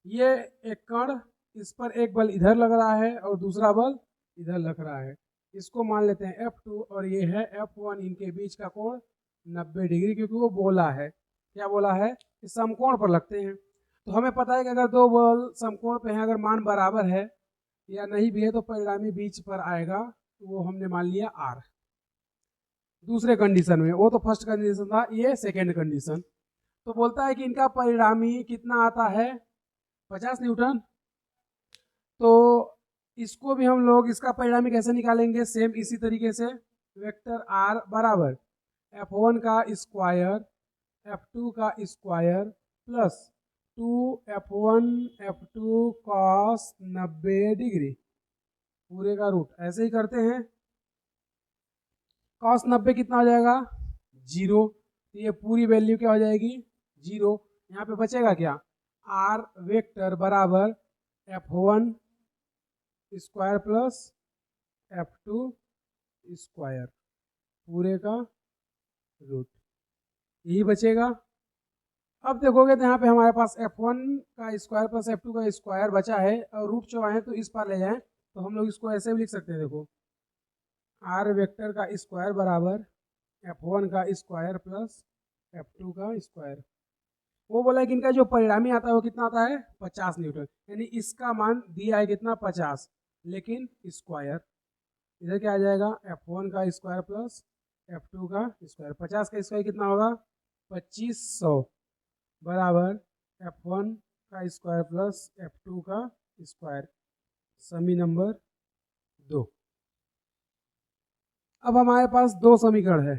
ये एक कण, इस पर एक बल इधर लग रहा है और दूसरा बल इधर लग रहा है। इसको मान लेते हैं F2 और ये है F1। इनके बीच का कोण 90 डिग्री, क्योंकि वो बोला है, क्या बोला है कि समकोण पर लगते हैं। तो हमें पता है कि अगर दो बल समकोण पे हैं, अगर मान बराबर है या नहीं भी है तो परिणामी बीच पर आएगा। तो वो हमने मान लिया R। दूसरे कंडीशन में, वो तो फर्स्ट कंडीशन था, ये सेकेंड कंडीशन। तो बोलता है कि इनका परिणामी कितना आता है, 50 न्यूटन। तो इसको भी हम लोग, इसका परिणामी कैसे निकालेंगे, सेम इसी तरीके से। वेक्टर आर बराबर F1 का स्क्वायर F2 का square plus 2F1 F2 cos 90 degree पूरे का रूट। ऐसे ही करते हैं। कॉस 90 कितना हो जाएगा, 0। तो ये पूरी वैल्यू क्या हो जाएगी, 0। यहाँ पे बचेगा क्या, आर वेक्टर बराबर F1 square plus F2 square पूरे का रूट, यही बचेगा। अब देखोगे तो यहाँ पे हमारे पास F1 का स्क्वायर प्लस F2 का स्क्वायर बचा है और रूट जो आए तो इस पार ले जाएं, तो हम लोग इसको ऐसे भी लिख सकते हैं। देखो आर वेक्टर का स्क्वायर बराबर F1 का स्क्वायर प्लस F2 का स्क्वायर। वो बोला है कि इनका जो परिणामी आता है वो कितना आता है, 50 न्यूटन। यानी इसका मान दिया है कितना, 50, लेकिन स्क्वायर। इधर क्या आ जाएगा, F1 का स्क्वायर प्लस F2 का स्क्वायर। 50 का स्क्वायर कितना होगा, 2500 बराबर F1 का स्क्वायर प्लस F2 का स्क्वायर। समी नंबर 2। अब हमारे पास दो समीकरण है।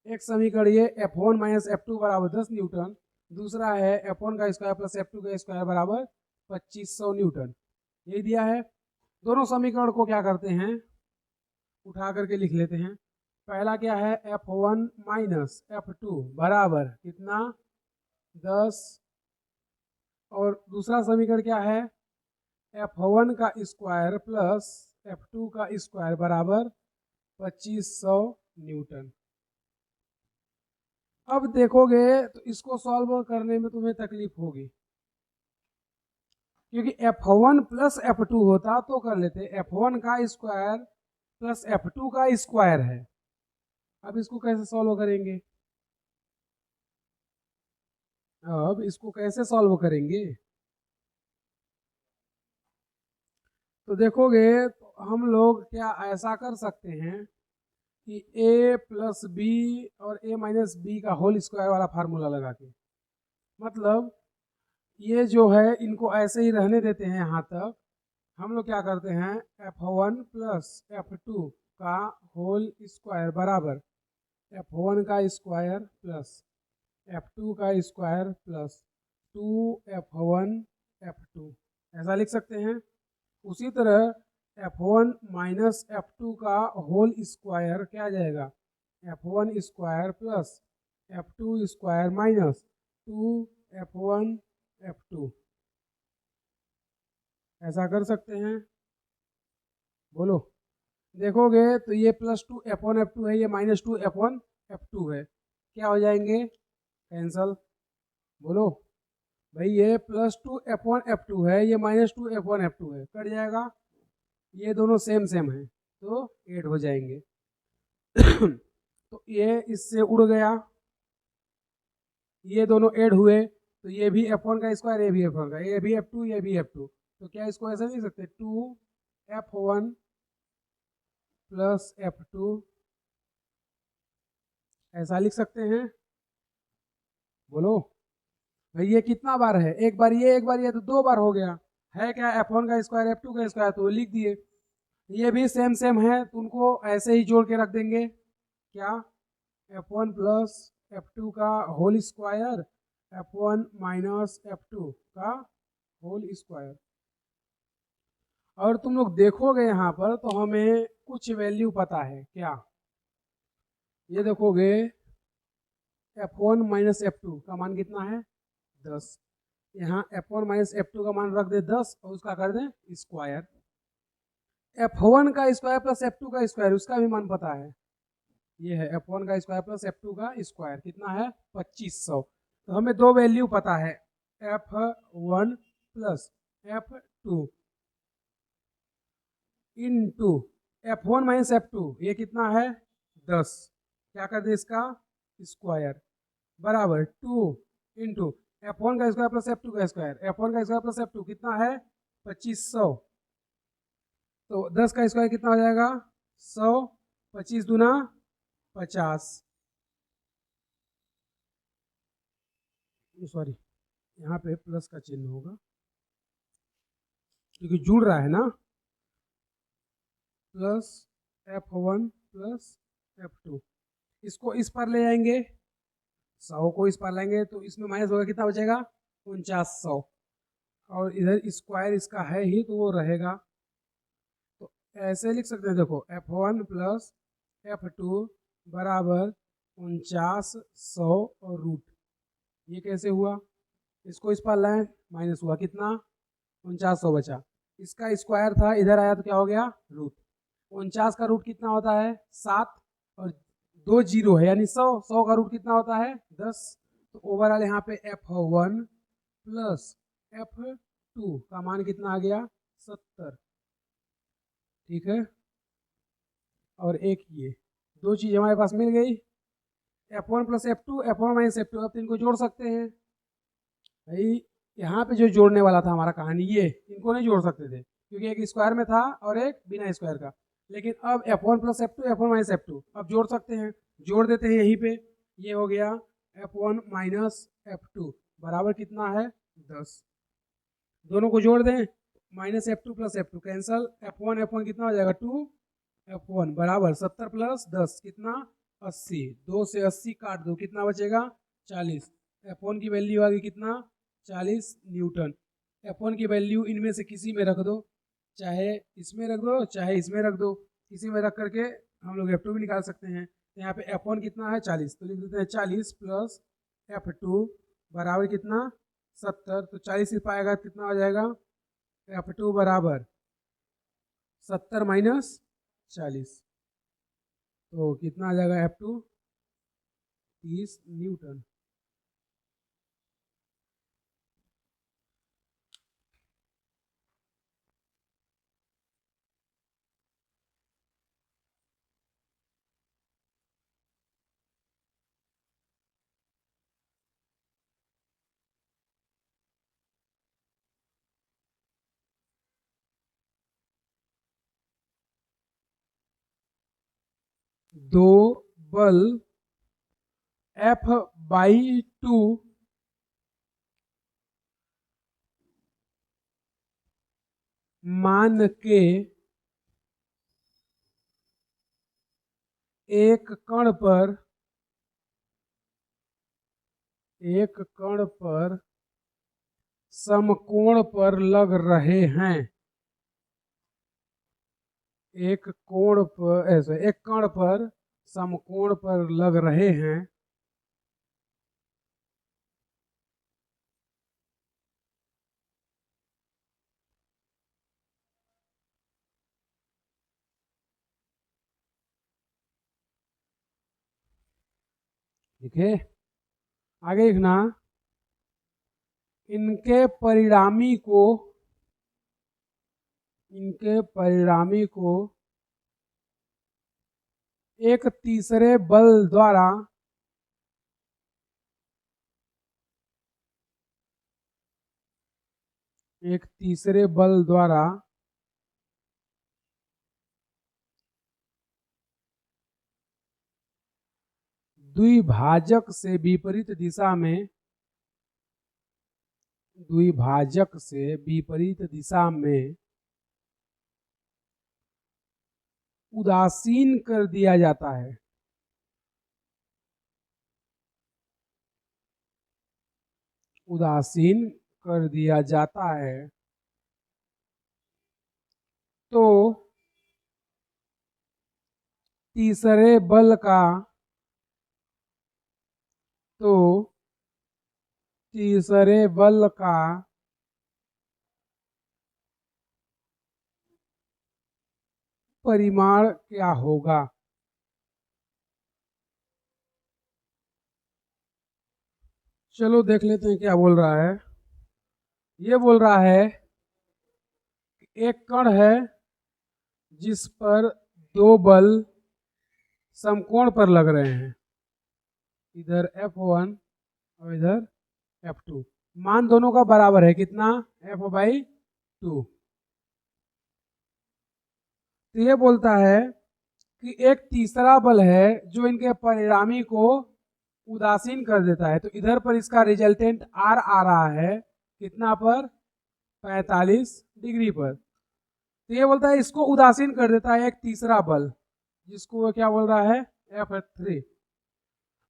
एक समीकरण ये F1 माइनस F2 बराबर 10 न्यूटन, दूसरा है F1 का स्क्वायर प्लस F2 का स्क्वायर बराबर 2500 न्यूटन। यही दिया है। दोनों समीकरण को क्या करते हैं, उठा करके लिख लेते हैं। पहला क्या है, F1 माइनस F2 बराबर कितना, 10। और दूसरा समीकरण क्या है, F1 का स्क्वायर प्लस F2 का स्क्वायर बराबर 2500 न्यूटन। अब देखोगे तो इसको सॉल्व करने में तुम्हें तकलीफ होगी, क्योंकि f1 प्लस f2 होता तो कर लेते, f1 का स्क्वायर प्लस f2 का स्क्वायर है। अब इसको कैसे सॉल्व करेंगे? अब इसको कैसे सॉल्व करेंगे? तो देखोगे तो हम लोग क्या ऐसा कर सकते हैं कि a प्लस बी और a माइनस बी का होल स्क्वायर वाला फार्मूला लगा के, मतलब ये जो है इनको ऐसे ही रहने देते हैं यहाँ तक। हम लोग क्या करते हैं, f1 प्लस f2 का होल स्क्वायर बराबर f1 का स्क्वायर प्लस f2 का स्क्वायर प्लस 2f1 f2 ऐसा लिख सकते हैं। उसी तरह f1 माइनस f2 का होल स्क्वायर क्या आ जाएगा, f1 square plus f2 square minus 2f1 f2 ऐसा कर सकते हैं। बोलो, देखोगे तो ये प्लस 2f1 f2 है, ये माइनस 2f1 f2 है, क्या हो जाएंगे, कैंसल। बोलो भाई, ये प्लस 2f1 f2 है, ये माइनस 2f1 f2 है, कट जाएगा। ये दोनों सेम सेम है तो ऐड हो जाएंगे। तो ये इससे उड़ गया, ये दोनों ऐड हुए तो ये भी f1 का स्क्वायर, ये भी f1 का, ये भी f2 ये भी f2। तो क्या इसको ऐसा लिख सकते, 2f1 प्लस f2 ऐसा लिख सकते हैं। बोलो भाई, ये कितना बार है, एक बार ये एक बार ये, तो दो बार हो गया है क्या, f1 का स्क्वायर f2 का स्क्वायर, तो लिख दिए। ये भी सेम सेम है तो उनको ऐसे ही जोड़ के रख देंगे, क्या, f1 प्लस f2 का whole square f1 minus f2 का होल स्क्वायर। और तुम लोग देखोगे यहाँ पर तो हमें कुछ वैल्यू पता है क्या, ये देखोगे f1 माइनस f2 का मान कितना है, 10। यहाँ f1 माइनस f2 का मान रख दे 10 और उसका कर दें स्क्वायर। f1 का स्क्वायर प्लस f2 का स्क्वायर, उसका भी मान पता है, ये है f1 का स्क्वायर प्लस f2 का स्क्वायर, कितना है 2500। तो हमें दो वैल्यू पता है, f1 plus f2 into f1 minus f2, ये कितना है 10, क्या कर दे इसका स्क्वायर, बराबर 2 इंटू f1 का स्क्वायर प्लस f2 का स्क्वायर, f1 का स्क्वायर प्लस f2 कितना है 2500। तो 10 का स्क्वायर कितना हो जाएगा 100, 25 दूना 50, सॉरी यहाँ पे प्लस का चिन्ह होगा क्योंकि जुड़ रहा है ना, प्लस f1 प्लस f2, इसको इस पर ले जाएंगे, 100 को इस पर लाएंगे तो इसमें माइनस होगा, कितना बचेगा 4900, और इधर स्क्वायर इसका है ही तो वो रहेगा। तो ऐसे लिख सकते हैं, देखो f1 प्लस f2 बराबर 4900 और रूट, ये कैसे हुआ, इसको इस पर लाए माइनस हुआ, कितना 4900 बचा, इसका स्क्वायर था इधर आया तो क्या हो गया रूट। 49 का रूट कितना होता है 7, और 2 जीरो है यानी 100, 100 का रूट कितना होता है 10। तो ओवरऑल यहाँ पे f1 प्लस f2 का मान कितना आ गया 70, ठीक है। और एक ये दो चीज हमारे पास मिल गई, f1 plus f2 f1 minus f2, अब इनको जोड़ सकते हैं भाई। यहाँ पे जो जोड़ने वाला था हमारा कहानी, ये इनको नहीं जोड़ सकते थे क्योंकि एक स्क्वायर में था और एक बिना स्क्वायर का, लेकिन अब f1 plus f2 f1 minus f2 अब जोड़ सकते हैं, जोड़ देते हैं यहीं पे, ये हो गया f1 माइनस f2 बराबर कितना है 10, दोनों को जोड़ दें, minus f2 plus f2 cancel, f1 कितना हो जाएगा 2 f1 बराबर 70 प्लस 10 कितना 80, 2 से 80 काट दो कितना बचेगा 40, f1 की वैल्यू आ गई कितना 40 न्यूटन। f1 की वैल्यू इनमें से किसी में रख दो, चाहे इसमें रख दो चाहे इसमें रख दो, किसी में रख करके हम लोग f2 भी निकाल सकते हैं। तो यहाँ पे f1 कितना है 40, तो लिख देते हैं 40 प्लस f2 बराबर कितना 70, तो 40 से पाएगा कितना हो जाएगा f2 बराबर 70 माइनस 40, तो कितना आ जाएगा f2 30 न्यूटन। दो बल F/2 मान के एक कण पर समकोण पर लग रहे हैं। एक कण पर समकोण पर लग रहे हैं। ठीक है, आगे लिखना, इनके परिणामी को एक तीसरे बल द्वारा द्विभाजक से विपरीत दिशा में उदासीन कर दिया जाता है। तो तीसरे बल का परिमाण क्या होगा? चलो देख लेते हैं क्या बोल रहा है। ये बोल रहा है कि एक कण है जिस पर दो बल समकोण पर लग रहे हैं, इधर F1 और इधर F2। मान दोनों का बराबर है, कितना? F/2। तो ये बोलता है कि एक तीसरा बल है जो इनके परिणामी को उदासीन कर देता है। तो इधर पर इसका रिजल्टेंट R आ रहा है, कितना पर? 45 डिग्री पर। तो ये बोलता है इसको उदासीन कर देता है एक तीसरा बल, जिसको वो क्या बोल रहा है? F3।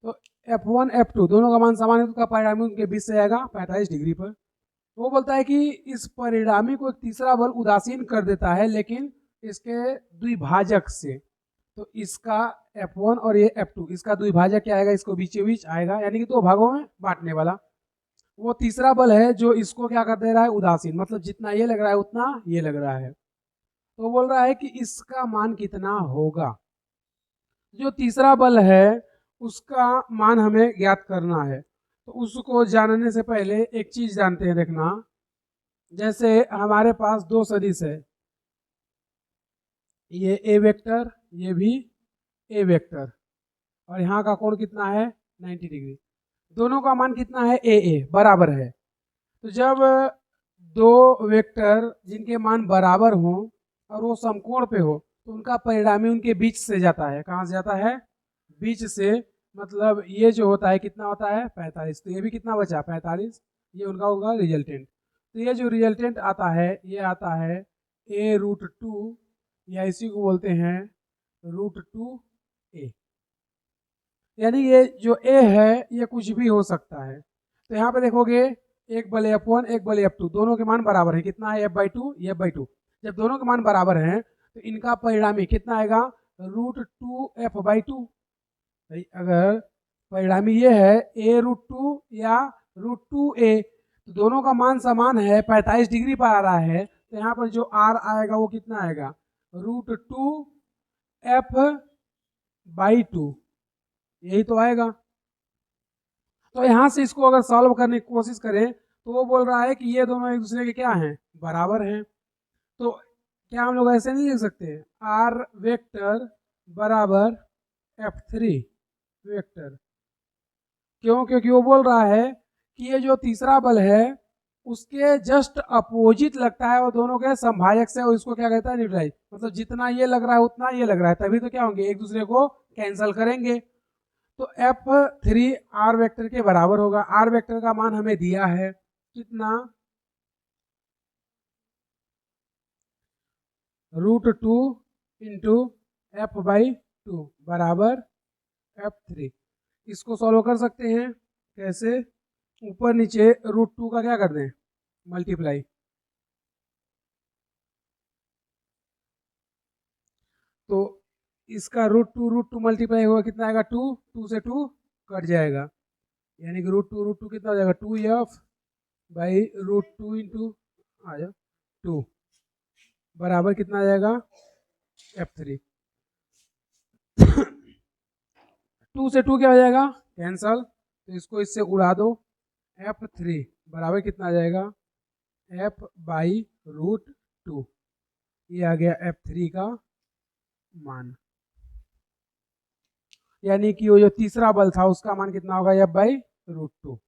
तो F1 F2 दोनों का मान समान है, तो परिणामी उनके बीच से आएगा 45 डिग्री पर। तो वो बोलता है कि इस परिणामी को एक तीसरा बल उदासीन कर देता है, लेकिन इसके द्विभाजक से। तो इसका F1 और ये F2, इसका द्विभाजक क्या आएगा? इसको बीचों बीच आएगा, यानी कि दो भागों में बांटने वाला। वो तीसरा बल है जो इसको क्या कर दे रहा है? उदासीन, मतलब जितना ये लग रहा है उतना ये लग रहा है। तो बोल रहा है कि इसका मान कितना होगा। जो तीसरा बल है उसका मान हमें ज्ञात करना है। तो उसको जानने से पहले एक चीज जानते हैं, देखना। जैसे हमारे पास दो सदिश है, ये ए वेक्टर, ये भी ए वेक्टर, और यहाँ का कोण कितना है? 90 डिग्री। दोनों का मान कितना है? ए बराबर है। तो जब दो वेक्टर जिनके मान बराबर हो और वो समकोण पे हो, तो उनका परिणामी उनके बीच से जाता है। कहाँ से जाता है? बीच से। मतलब ये जो होता है कितना होता है? 45। तो ये भी कितना बचा? 45। ये उनका होगा रिजल्टेंट। तो ये जो रिजल्टेंट आता है ये आता है A√2, या इसी को बोलते हैं √2a। यानी ये जो a है ये कुछ भी हो सकता है। तो यहाँ पे देखोगे एक बल F1 एक बल F2, दोनों के मान बराबर है। कितना है? F/2 ये F/2। जब दोनों के मान बराबर हैं तो इनका परिणामी कितना आएगा? √2F/2। अगर परिणामी ये है A√2 या √2a, तो दोनों का मान समान है, 45 डिग्री पर आ रहा है। तो यहाँ पर जो R आएगा वो कितना आएगा? √2F/2, यही तो आएगा। तो यहाँ से इसको अगर सॉल्व करने की कोशिश करें तो वो बोल रहा है कि ये दोनों एक दूसरे के क्या हैं, बराबर हैं। तो क्या हम लोग ऐसे नहीं लिख सकते, आर वेक्टर बराबर F3 वेक्टर? क्यों? क्योंकि वो बोल रहा है कि ये जो तीसरा बल है उसके जस्ट अपोजिट लगता है, वो दोनों के समभाजक से, और इसको क्या कहता है, न्यूट्रलाइज। मतलब जितना ये लग रहा है उतना ये लग रहा है, तभी तो क्या होंगे, एक दूसरे को कैंसिल करेंगे। तो F3 आर वेक्टर के बराबर होगा। आर वेक्टर का मान हमें दिया है कितना, √2 इंटू F/2 बराबर F3। इसको सॉल्व कर सकते हैं कैसे, ऊपर नीचे √2 का क्या कर दें, मल्टीप्लाई। तो इसका √2 मल्टीप्लाई होगा, कितना आएगा, 2, 2 से 2 कट जाएगा, यानी कि √2 कितना हो जाएगा, 2F/√2 इंटू आ जाओ 2 बराबर कितना आ जाएगा, F3। 2 से 2 क्या हो जाएगा, कैंसल, तो इसको इससे उड़ा दो। F3 बराबर कितना आ जाएगा, F/√2, ये आ गया F3 का मान। यानी कि वो जो तीसरा बल था उसका मान कितना होगा, F/√2।